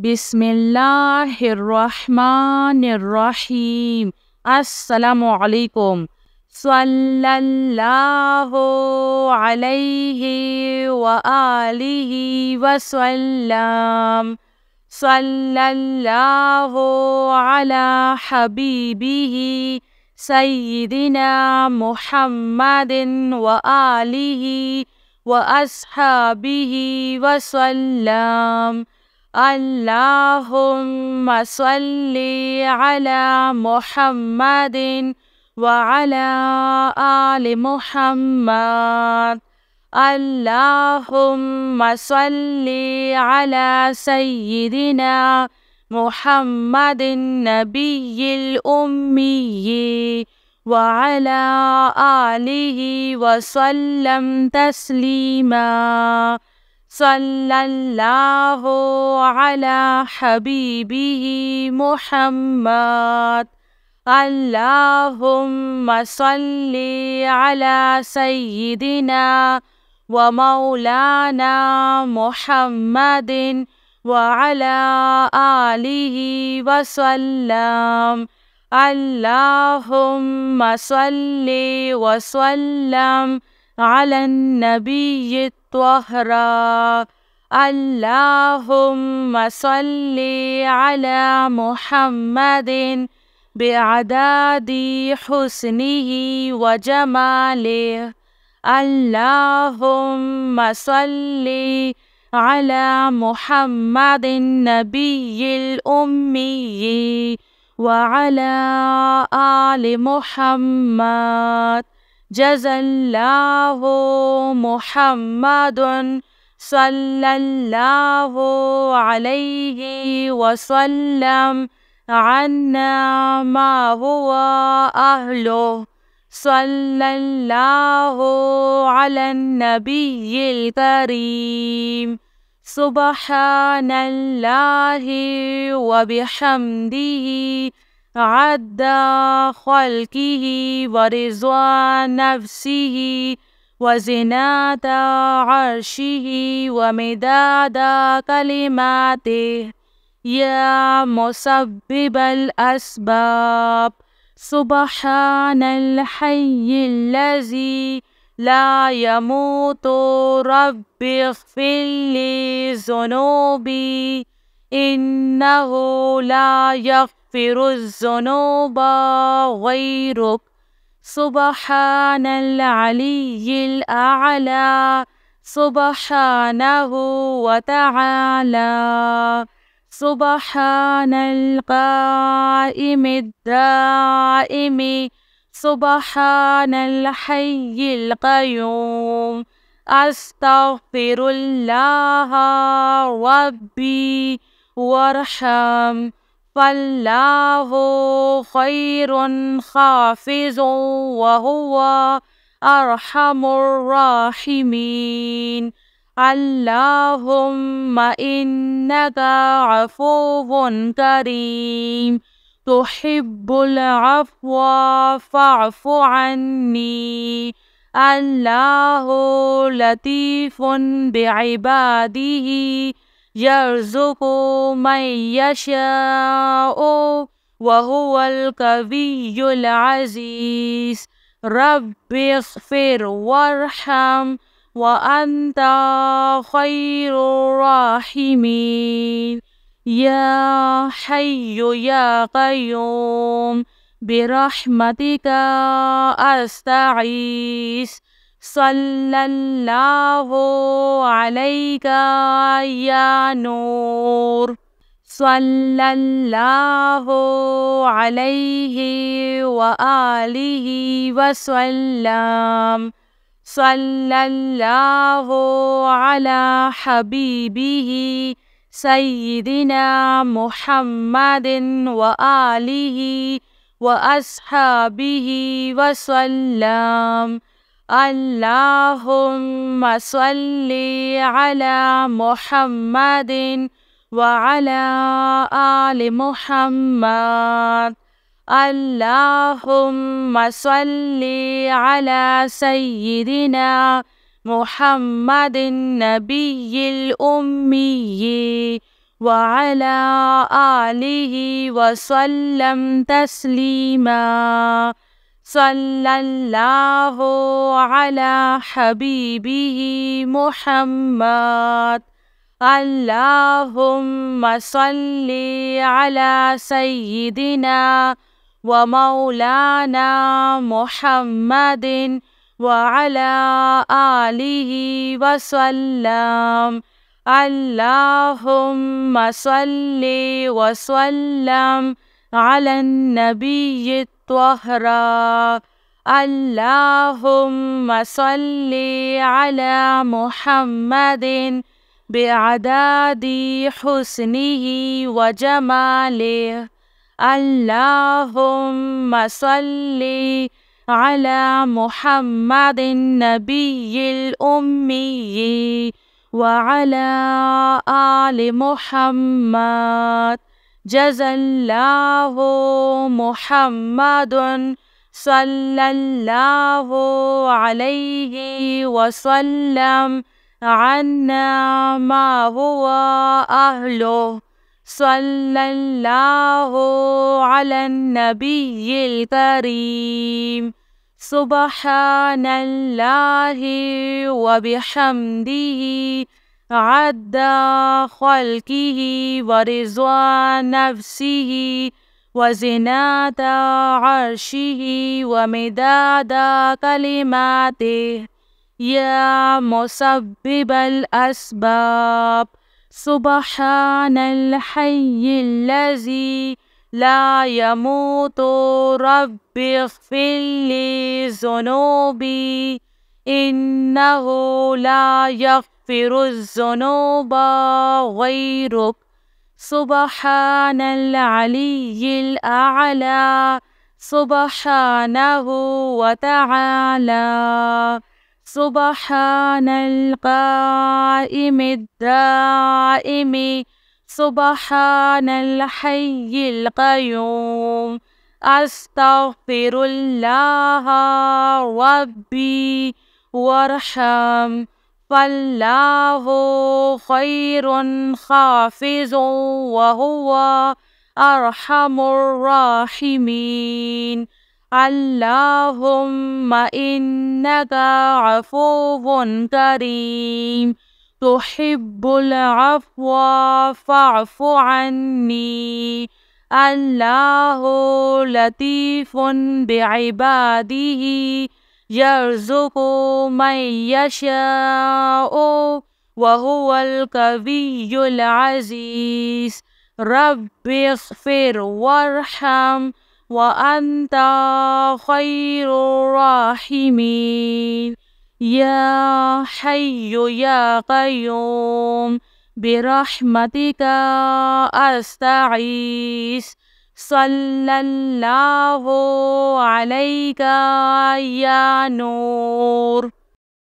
बिस्मिल्लाहिर्रहमानिर्रहीम। अस्सलामुअलैकुम। सल्लल्लाहु अलैहि व आलिहि वसल्लम। सल्लल्लाहु अला हबीबिही सय्यिदिना मुहम्मदिन व आलिहि व अस्हाबिहि वसल्लम। अल्लाहुम्मा सल्ली अला मुहम्मदिन व अला आलि मुहम्मद। अल्लाहुम्मा सल्ली अला सय्यिदिना मुहम्मदिन नबिय्यिल उम्मिय्यि व अला आलिहि व सल्लम तस्लीमा। सल्लल्लाहु अला हबीबिही मुहम्मद। अल्लाहुम्मा सल्ली अला सय्यिदिना व मौलाना मुहम्मदिन व अला आलिहि व सल्लम। अल्लाहुम्मा सल्ली व सल्लम अला नबिय्यित त्वहरा। अल्लाहुम्मा सल्ली अला मुहम्मदिन बिअदादि हुस्निही व जमालिही। अल्लाहुम्मा सल्ली अला मुहम्मदिन नबिय्यिल उम्मिय्यि व अला आलि मुहम्मद। जज़ल्लाहु मुहम्मदुन सल्लल्लाहु अलैहि वसल्लम अन्ना मा हुवा अहलुहु। सल्लल्लाहु अलन नबिय्यिल करीम। सुब्हानल्लाहि व बिहम्दिही अद्दा खल्किही व रिज़्वा नफ्सिही व ज़िनाता अर्शिही व मिदादा कलिमातिही। या मुसब्बिबल अस्बाब। सुब्हानल हय्यिल्लज़ी ला यमूतु रब्बिग़फिरली ज़ुनूबी इन्नहु ला यग़फ़िरुज़्ज़ुनूबा ग़ैरुक। सुब्हानल अलिय्यिल अअला। सुब्हानहु व तआला। सुब्हानल क़ाइमिद दाइमि। सुब्हानल हय्यिल क़य्यूम। अस्तग़फिरुल्लाह रब्बी वरहम। फल्लाहु ख़ैरुन हाफ़िज़ुन व हुवा अरहमुर राहिमीन। अल्लाहुम्मा इन्नका अफ़ुव्वुन करीम तुहिब्बुल अफ़्वा फ़अफ़ु अन्नी। अल्लाहु लतीफ़ुन बिइबादिही यर्ज़ुक़ु मन यशाअु व हुवल क़विय्युल अज़ीज़। रब्बिग़फ़िर वरहम व अन्ता ख़ैरुर राहिमीन। या हय्यु या क़य्यूम बिरहमतिका अस्तगीस। सल्लल्लाहु अलैका या नूर। सल्लल्लाहु अलैहि व आलिहि वसल्लम। सल्लल्लाहु अला हबीबिही सय्यिदिना मुहम्मदिन व आलिहि व अस्हाबिहि वसल्लम। अल्लाहुम्मा सल्ली अला मुहम्मदिन व अला आलि मुहम्मद। अल्लाहुम्मा सल्ली अला सय्यिदिना मुहम्मदिन नबिय्यिल उम्मिय्यि وعلى آله وسلم تسليما صلى الله على حبيبه محمد اللهم صل على سيدنا ومولانا محمد وعلى آله وسلم اللهم صل وسلم على النبي الطاهر اللهم صل على محمد بعدد حسنه وجماله اللهم صل على محمد النبي الأمي وعلى آل محمد جزى الله محمد صلى الله عليه وسلم عنا ما هو أهله صلى الله على النبي الكريم سبحان الله وبحمده عد خلقه ورضا نفسه وزنة عرشه ومداد كلماته يا مسبب الأسباب سبحان الحي الذي لا يموت رب اغفر لي ذنوبي إنه لا يغفر الذنوب غيرك سبحان العلي الأعلى سبحانه وتعالى سبحان القائم الدائم سبحان الحي القيوم أستغفر الله ربي وارحم فالله خير حافظ وهو أرحم الراحمين اللهم إنك عفو كريم تحب العفو فاعف عني الله لطيف بعباده يرزق من يشاء وهو القوي العزيز رب اغفر وارحم وأنت خير الراحمين يا حي يا قيوم برحمتك أستغيث صلى الله عليك يا نور